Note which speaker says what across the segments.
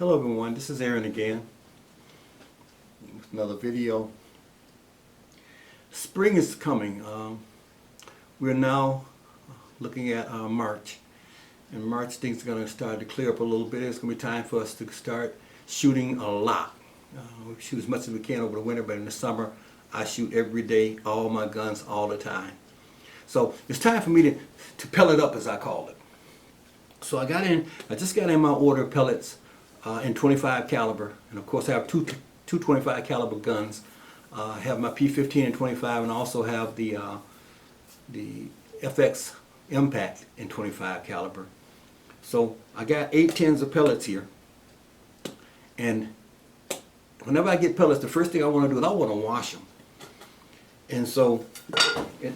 Speaker 1: Hello everyone, this is Aaron again with another video. Spring is coming. We're now looking at March. In March things are going to start to clear up a little bit. It's going to be time for us to start shooting a lot. We shoot as much as we can over the winter, but in the summer I shoot every day, all my guns, all the time. So it's time for me to pellet up, as I call it. So I just got in my order of pellets in 25 caliber, and of course I have two 25 caliber guns. I have my P15 in 25, and I also have the FX Impact in 25 caliber. So I got 8 tins of pellets here, and whenever I get pellets, the first thing I want to do is I want to wash them, and so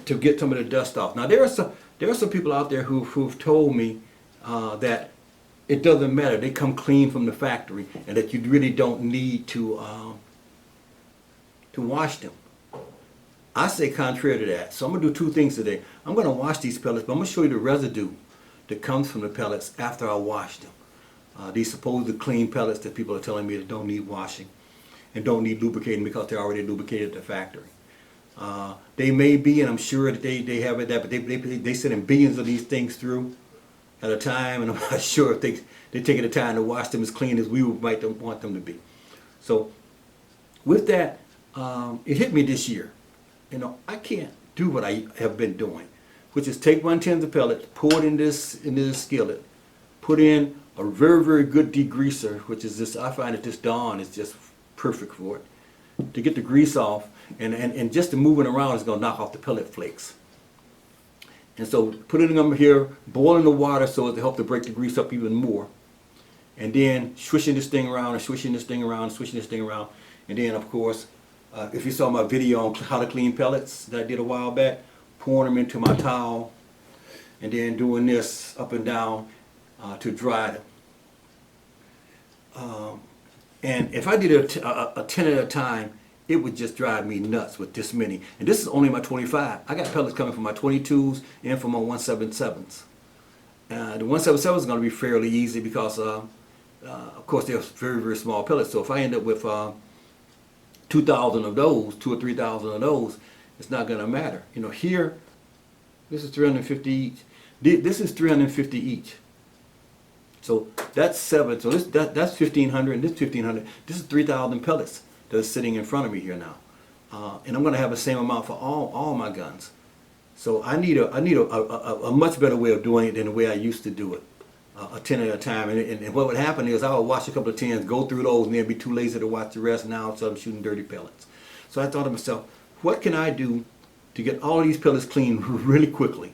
Speaker 1: to get some of the dust off. Now there are some people out there who've told me that it doesn't matter, they come clean from the factory, and that you really don't need to wash them. I say contrary to that. So I'm going to do two things today. I'm going to wash these pellets, but I'm going to show you the residue that comes from the pellets after I wash them. These supposed clean pellets that people are telling me that don't need washing and don't need lubricating because they're already lubricated at the factory. They may be, and I'm sure that they have it, but they send billions of these things through at a time, and I'm not sure if they're taking the time to wash them as clean as we might want them to be. So with that, it hit me this year. You know, I can't do what I have been doing, which is take 1 tin of pellets, pour it in this skillet, put in a very, very good degreaser, which is this. I find that this Dawn is just perfect for it, to get the grease off, and just the moving around is going to knock off the pellet flakes. And so put it in here, boiling the water so as to help to break the grease up even more. And then swishing this thing around and swishing this thing around and swishing this thing around. And then of course, if you saw my video on how to clean pellets that I did a while back, pouring them into my towel and then doing this up and down to dry them. And if I did a 10 at a time, it would just drive me nuts with this many. And this is only my 25. I got pellets coming from my 22s and from my 177s. The 177s is going to be fairly easy because, of course, they're very, very small pellets. So if I end up with 2,000 of those, 2,000 or 3,000 of those, it's not going to matter. You know, here, this is 350 each. This is 350 each. So that's 7. So that's 1,500, and this 1,500. This is 3,000 pellets that are sitting in front of me here now, and I'm going to have the same amount for all my guns. So I need a much better way of doing it than the way I used to do it, a 10 at a time. And what would happen is I would watch a couple of tins, go through those, and then be too lazy to watch the rest. Now so I'm shooting dirty pellets. So I thought to myself, what can I do to get all these pellets clean really quickly,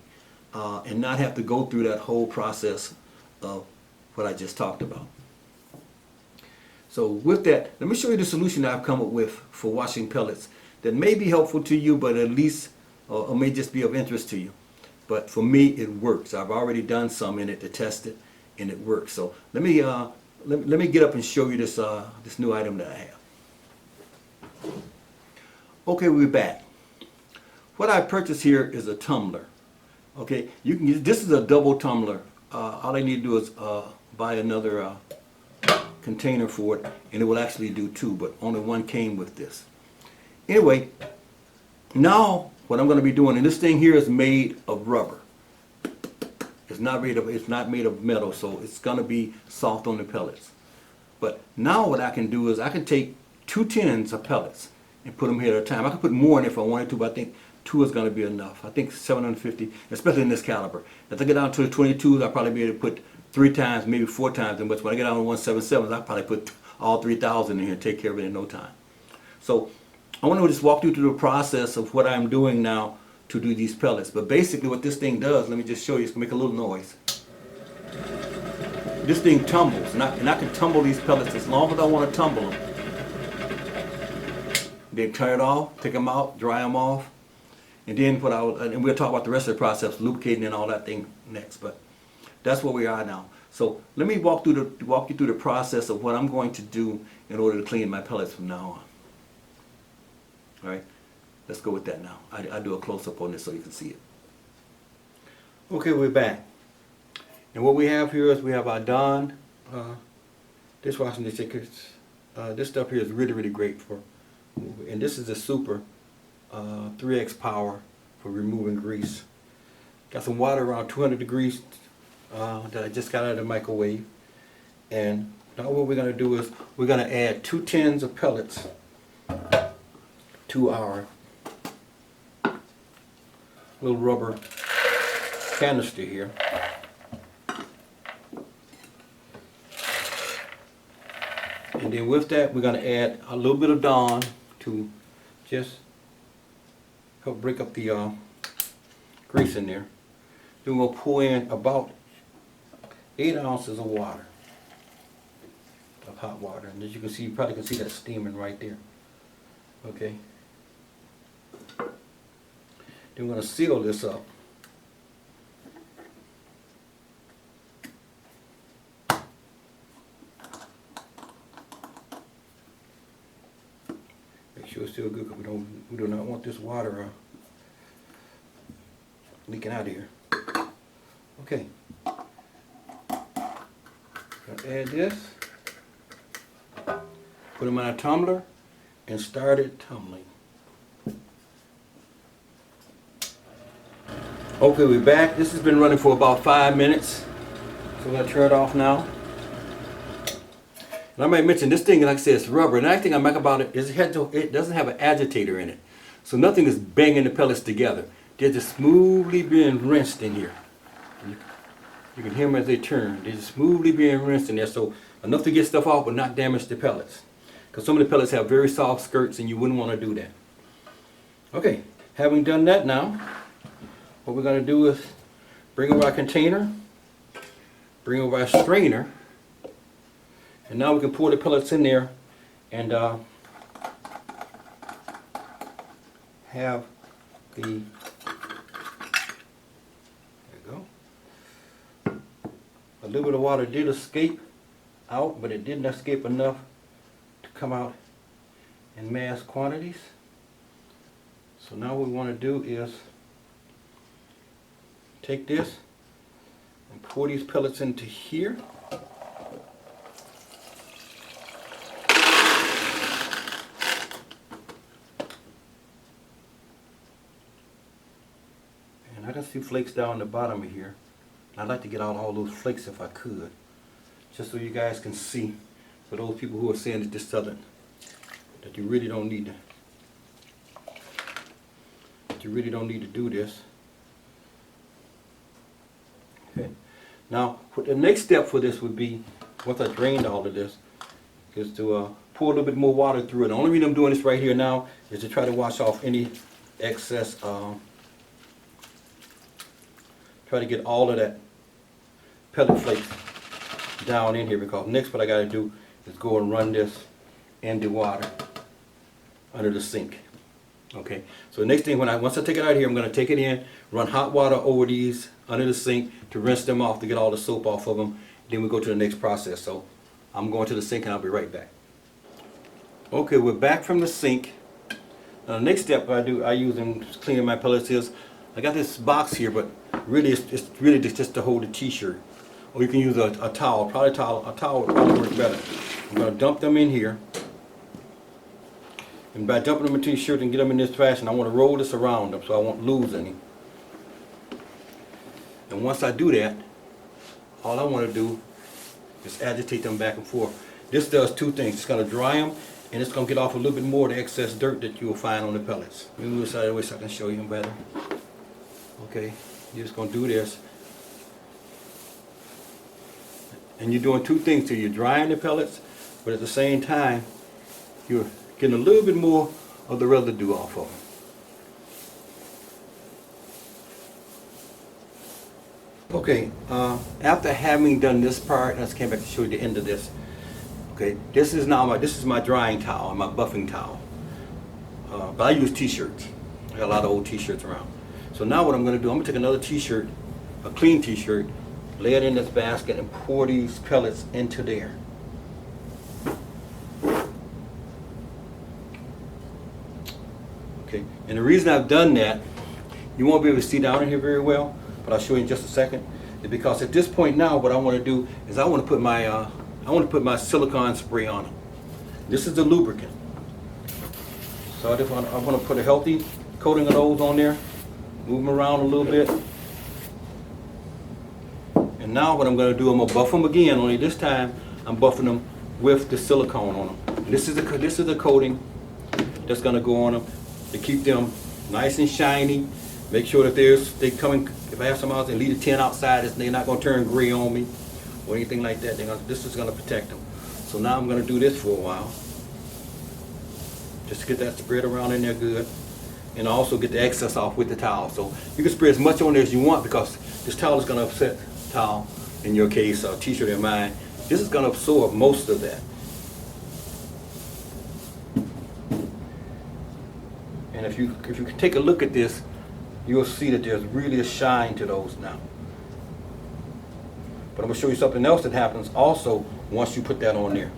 Speaker 1: and not have to go through that whole process of what I just talked about. So with that, let me show you the solution that I've come up with for washing pellets that may be helpful to you, but at least, or may just be of interest to you. But for me, it works. I've already done some in it to test it, and it works. So let me get up and show you this this new item that I have. Okay, we're back. What I purchased here is a tumbler. Okay, you can use, this is a double tumbler. All I need to do is buy another container for it, and it will actually do 2, but only one came with this. Anyway, now what I'm going to be doing, and this thing here is made of rubber. It's not made of metal, so it's going to be soft on the pellets. But now what I can do is I can take 2 tins of pellets and put them here at a time. I could put more in if I wanted to, but I think 2 is going to be enough. I think 750, especially in this caliber. If I get down to the 22s, I'll probably be able to put 3 times, maybe 4 times as much. When I get down to 177s, I'll probably put all 3,000 in here and take care of it in no time. So I want to just walk you through the process of what I'm doing now to do these pellets. But basically what this thing does, let me just show you, it's going to make a little noise. This thing tumbles, and I can tumble these pellets as long as I want to tumble them. Then turn it off, take them out, dry them off, and then and we'll talk about the rest of the process, lubricating and all that thing next. But that's where we are now. So let me walk you through the process of what I'm going to do in order to clean my pellets from now on. All right, let's go with that now. I'll do a close-up on this so you can see it. Okay, we're back. And what we have here is we have our Dawn dishwashing stickers. This stuff here is really, really great for, and this is a super 3x power for removing grease. Got some water around 200 degrees that I just got out of the microwave. And now what we're going to do is we're going to add 2 tins of pellets to our little rubber canister here. And then with that, we're going to add a little bit of Dawn to just help break up the grease in there. Then we're going to pour in about 8 ounces of water, of hot water. And as you can see, you probably can see that steaming right there. Okay. Then we're going to seal this up. Make sure it's still good, because we do not want this water leaking out of here. Okay. Gonna add this. Put them in a tumbler and start it tumbling. Okay, we're back. This has been running for about 5 minutes. So we're going to turn it off now. And I might mention this thing, like I said, it's rubber. And the next thing I like about it is it doesn't have an agitator in it. So nothing is banging the pellets together. They're just smoothly being rinsed in here. You can hear them as they turn. They're just smoothly being rinsed in there. So enough to get stuff off but not damage the pellets. Because some of the pellets have very soft skirts and you wouldn't want to do that. Okay, having done that now, what we're going to do is bring over our container, bring over our strainer, and now we can pour the pellets in there and have the, there you go. A little bit of water did escape out, but it didn't escape enough to come out in mass quantities. So now what we want to do is take this and pour these pellets into here. And I can see flakes down the bottom of here. I'd like to get out all those flakes if I could, just so you guys can see, for those people who are saying that this doesn't, that you really don't need to do this. Okay. Now, the next step for this would be, once I drained all of this, is to pour a little bit more water through it. The only reason I'm doing this right here now is to try to wash off any excess, try to get all of that pellet flakes down in here, because next what I got to do is go and run this in the water under the sink. Okay, so the next thing, once I take it out of here, I'm going to take it in, run hot water over these under the sink to rinse them off, to get all the soap off of them. Then we go to the next process. So I'm going to the sink and I'll be right back. Okay, we're back from the sink. Now the next step I use in cleaning my pellets is, I got this box here, but really it's really just to hold a t-shirt. Or you can use a towel. A towel would probably work better. I'm going to dump them in here. And by dumping them into your shirt and get them in this fashion, I want to roll this around them so I won't lose any. And once I do that, all I want to do is agitate them back and forth. This does two things. It's going to dry them, and it's going to get off a little bit more of the excess dirt that you'll find on the pellets. Let me move this out of the way so I can show you them better. Okay, you're just going to do this. And you're doing two things. So you're drying the pellets, but at the same time, you're getting a little bit more of the residue off of them. Okay, after having done this part, I just came back to show you the end of this. Okay, this is my drying towel, my buffing towel. But I use t-shirts. I got a lot of old t-shirts around. So now what I'm going to do, I'm going to take another t-shirt, a clean t-shirt, lay it in this basket and pour these pellets into there. Okay, and the reason I've done that, you won't be able to see down in here very well, but I'll show you in just a second, is because at this point now what I want to do is I want to put my I want to put my silicone spray on them. This is the lubricant. So I want to put a healthy coating of those on there. Move them around a little bit. And now what I'm going to do, I'm going to buff them again, only this time I'm buffing them with the silicone on them. This is the coating that's going to go on them to keep them nice and shiny. Make sure that if I have some out there, leave the tin outside, they're not going to turn gray on me or anything like that. This is going to protect them. So now I'm going to do this for a while. Just to get that spread around in there good. And also get the excess off with the towel. So you can spray as much on there as you want, because this towel is going to upset the towel, in your case, or t-shirt in mine. This is going to absorb most of that. And if you can take a look at this, you'll see that there's really a shine to those now. But I'm going to show you something else that happens also once you put that on there.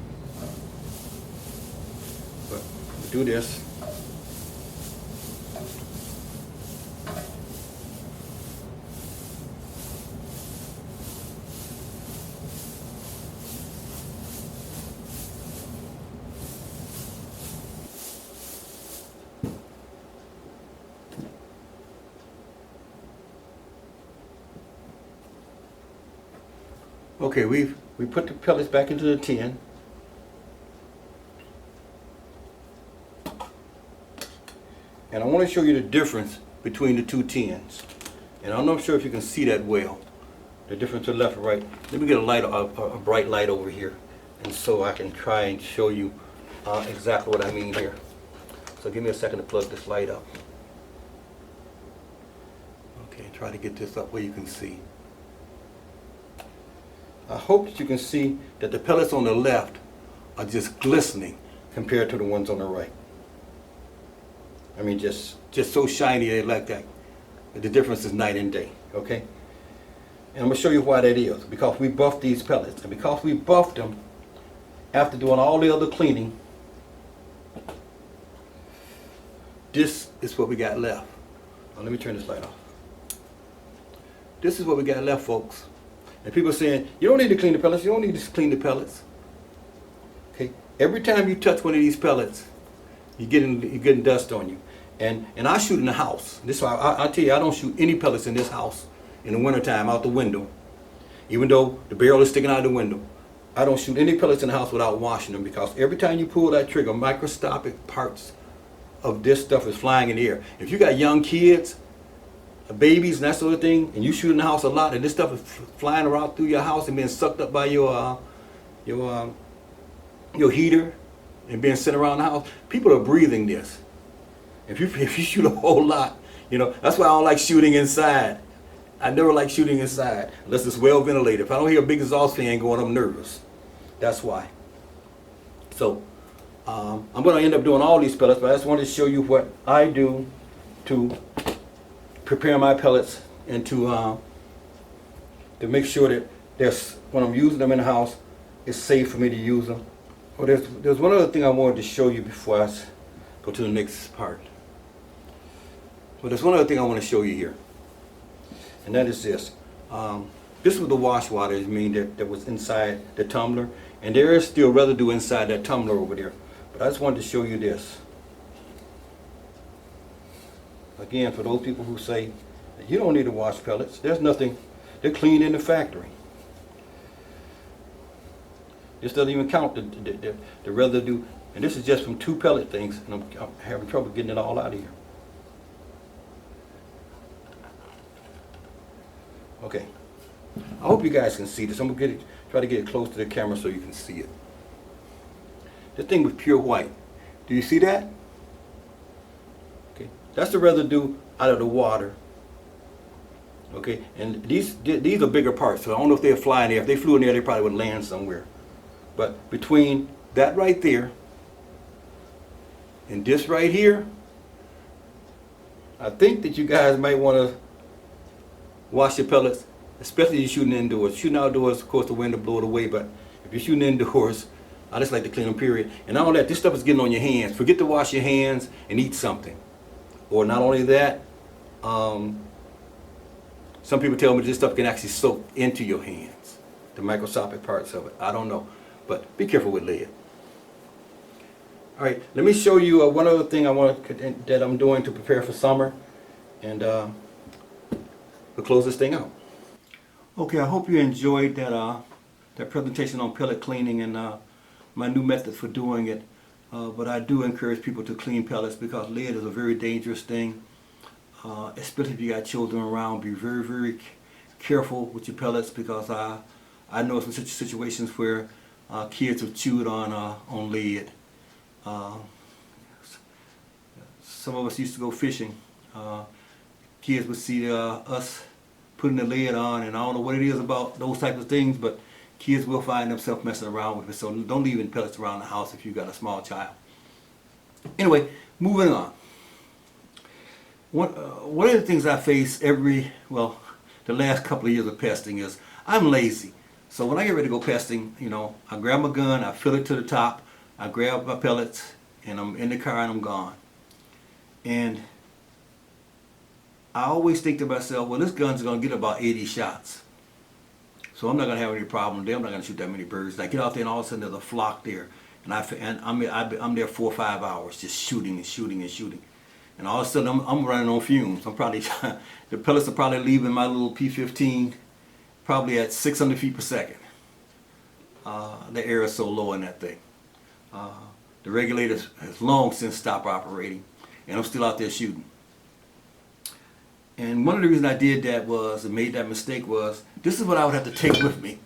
Speaker 1: But do this. Okay, we put the pellets back into the tin. And I want to show you the difference between the two tins. And I'm not sure if you can see that well, the difference to the left and right. Let me get a bright light over here, and so I can try and show you exactly what I mean here. So give me a second to plug this light up. Okay, try to get this up where you can see. I hope that you can see that the pellets on the left are just glistening compared to the ones on the right. I mean, just so shiny, they like that. The difference is night and day, okay? And I'm going to show you why that is. Because we buffed these pellets. And because we buffed them, after doing all the other cleaning, this is what we got left. Now, let me turn this light off. This is what we got left, folks. And people are saying, you don't need to clean the pellets. You don't need to clean the pellets. Okay? Every time you touch one of these pellets, you're getting dust on you. And I shoot in the house. This is why I tell you, I don't shoot any pellets in this house in the wintertime out the window. Even though the barrel is sticking out the window. I don't shoot any pellets in the house without washing them, because every time you pull that trigger, microscopic parts of this stuff is flying in the air. If you got young kids, babies and that sort of thing, and you shoot in the house a lot, and this stuff is flying around through your house and being sucked up by your heater and being sent around the house, people are breathing this. If you shoot a whole lot, that's why I don't like shooting inside. I never like shooting inside unless it's well ventilated. If I don't hear a big exhaust fan going, I'm nervous. That's why. So I'm going to end up doing all these pellets, but I just wanted to show you what I do to prepare my pellets and to make sure that when I'm using them in the house, it's safe for me to use them. Oh, there's one other thing I wanted to show you before I go to the next part. But there's one other thing I want to show you here, and that is this. This was the wash water that was inside the tumbler, and there is still residue inside that tumbler over there. But I just wanted to show you this. Again, for those people who say that you don't need to wash pellets, there's nothing, they're clean in the factory. This doesn't even count the residue, and this is just from 2 pellet things, and I'm having trouble getting it all out of here. Okay, I hope you guys can see this. I'm gonna try to get it close to the camera so you can see it. This thing was pure white. Do you see that? Okay, that's the residue out of the water. Okay, and these are bigger parts, so I don't know if they're flying there. If they flew in there, they probably would land somewhere. But between that right there and this right here, I think that you guys might want to wash your pellets, especially if you're shooting indoors. Shooting outdoors, of course, the wind will blow it away, but if you're shooting indoors, I just like to clean them, period. And not only that, this stuff is getting on your hands. Forget to wash your hands and eat something. Or not only that, some people tell me this stuff can actually soak into your hands, the microscopic parts of it. I don't know. But be careful with lead. All right, let me show you one other thing that I'm doing to prepare for summer, and we'll close this thing out. Okay, I hope you enjoyed that presentation on pellet cleaning and my new method for doing it. But I do encourage people to clean pellets because lead is a very dangerous thing, especially if you got children around. Be very, very careful with your pellets because I know some situations where kids have chewed on lead. Some of us used to go fishing. Kids would see us putting the lid on, and I don't know what it is about those types of things, but kids will find themselves messing around with it. So don't leave any pellets around the house if you've got a small child. Anyway, moving on. One of the things I face the last couple of years of pesting is I'm lazy. So when I get ready to go pesting, I grab my gun, I fill it to the top, I grab my pellets, and I'm in the car and I'm gone. And I always think to myself, well, this gun's going to get about 80 shots. So I'm not going to have any problem there. I'm not going to shoot that many birds. And I get out there and all of a sudden there's a flock there. And I'm there 4 or 5 hours just shooting and shooting and shooting. And all of a sudden I'm running on fumes. I'm probably, the pellets are probably leaving my little P-15 probably at 600 feet per second. The air is so low in that thing. The regulator has long since stopped operating. And I'm still out there shooting. And one of the reasons I did that was, and made that mistake was, this is what I would have to take with me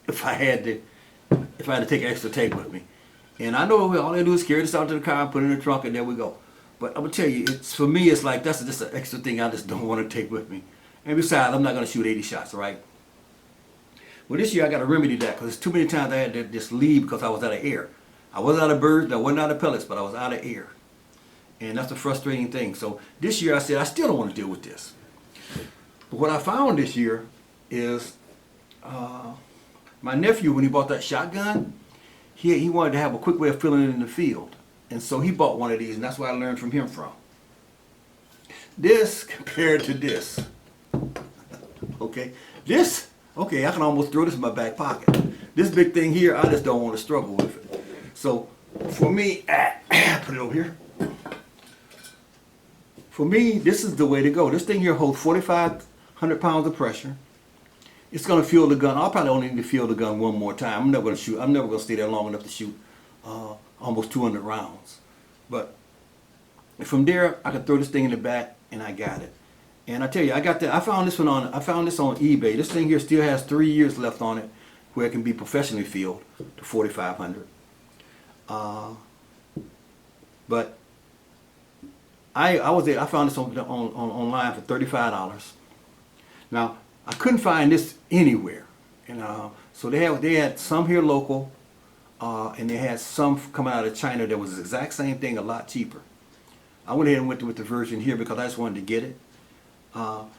Speaker 1: if I had to take extra tape with me. And I know all I do is carry this out to the car, put it in the trunk, and there we go. But I'm gonna tell you, for me, it's like that's just an extra thing I just don't want to take with me. And besides, I'm not gonna shoot 80 shots, right? Well, this year I got to remedy that because too many times I had to just leave because I was out of air. I wasn't out of birds, I wasn't out of pellets, but I was out of air. And that's a frustrating thing. So this year I said, I still don't want to deal with this. But what I found this year is my nephew, when he bought that shotgun, he wanted to have a quick way of filling it in the field. And so he bought one of these, and that's what I learned from him from. This compared to this. Okay, I can almost throw this in my back pocket. This big thing here, I just don't want to struggle with it. So for me, put it over here. For me, this is the way to go. This thing here holds 4,500 pounds of pressure. It's going to fuel the gun. I'll probably only need to fuel the gun one more time. I'm never going to shoot. I'm never going to stay there long enough to shoot almost 200 rounds. But from there, I can throw this thing in the back, and I got it. And I tell you, I found this on eBay. This thing here still has 3 years left on it, where it can be professionally filled to 4,500. But I found this online for $35. Now I couldn't find this anywhere, and so they had some here local, and they had some coming out of China that was the exact same thing, a lot cheaper. I went ahead and went with the version here because I just wanted to get it.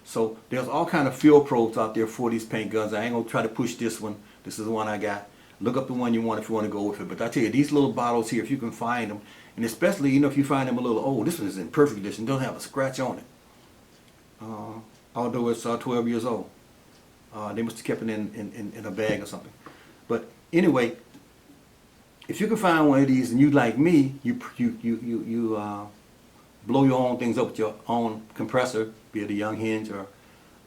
Speaker 1: So there's all kind of field probes out there for these paint guns. I ain't gonna try to push this one. This is the one I got. Look up the one you want if you want to go with it. But I tell you, these little bottles here, if you can find them, and especially, if you find them a little old, this one is in perfect condition, doesn't have a scratch on it. Although it's 12 years old. They must have kept it in a bag or something. But anyway, if you can find one of these and you like me, you blow your own things up with your own compressor, be it a Young Hinge or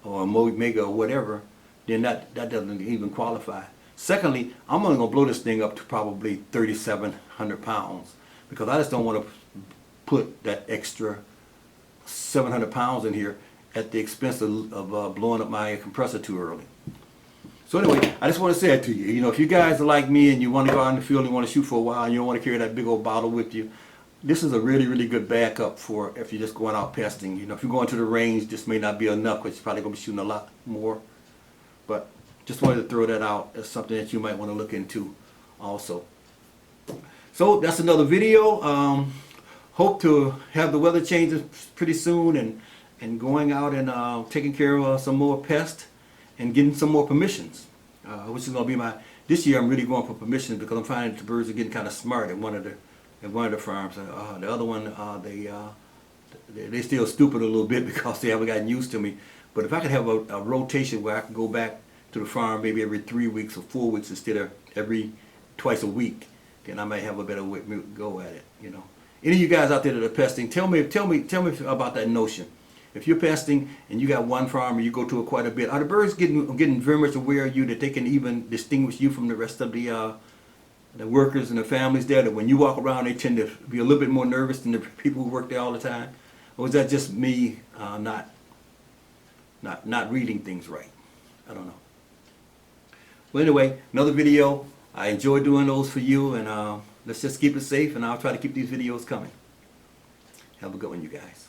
Speaker 1: a Mega or whatever, then that doesn't even qualify. Secondly, I'm only going to blow this thing up to probably 3,700 pounds because I just don't want to put that extra 700 pounds in here at the expense of blowing up my compressor too early. So anyway, I just want to say that to you. If you guys are like me and you want to go out in the field and you want to shoot for a while and you don't want to carry that big old bottle with you, this is a really, really good backup for if you're just going out pesting. If you're going to the range, this may not be enough because you're probably going to be shooting a lot more. But just wanted to throw that out as something that you might want to look into also. So that's another video. Hope to have the weather changes pretty soon and going out and taking care of some more pests and getting some more permissions, which is going to be this year I'm really going for permissions because I'm finding the birds are getting kind of smart at one of the farms. The other one, they still stupid a little bit because they haven't gotten used to me. But if I could have a rotation where I can go back to the farm maybe every 3 weeks or 4 weeks instead of every twice a week, then I may have a better go at it. You know. Any of you guys out there that are pesting, tell me about that notion. If you're pesting and you got one farm and you go to it quite a bit, are the birds getting very much aware of you that they can even distinguish you from the rest of the workers and the families there? That when you walk around, they tend to be a little bit more nervous than the people who work there all the time, or is that just me not reading things right? I don't know. Well, anyway, another video. I enjoy doing those for you, and let's just keep it safe, and I'll try to keep these videos coming. Have a good one, you guys.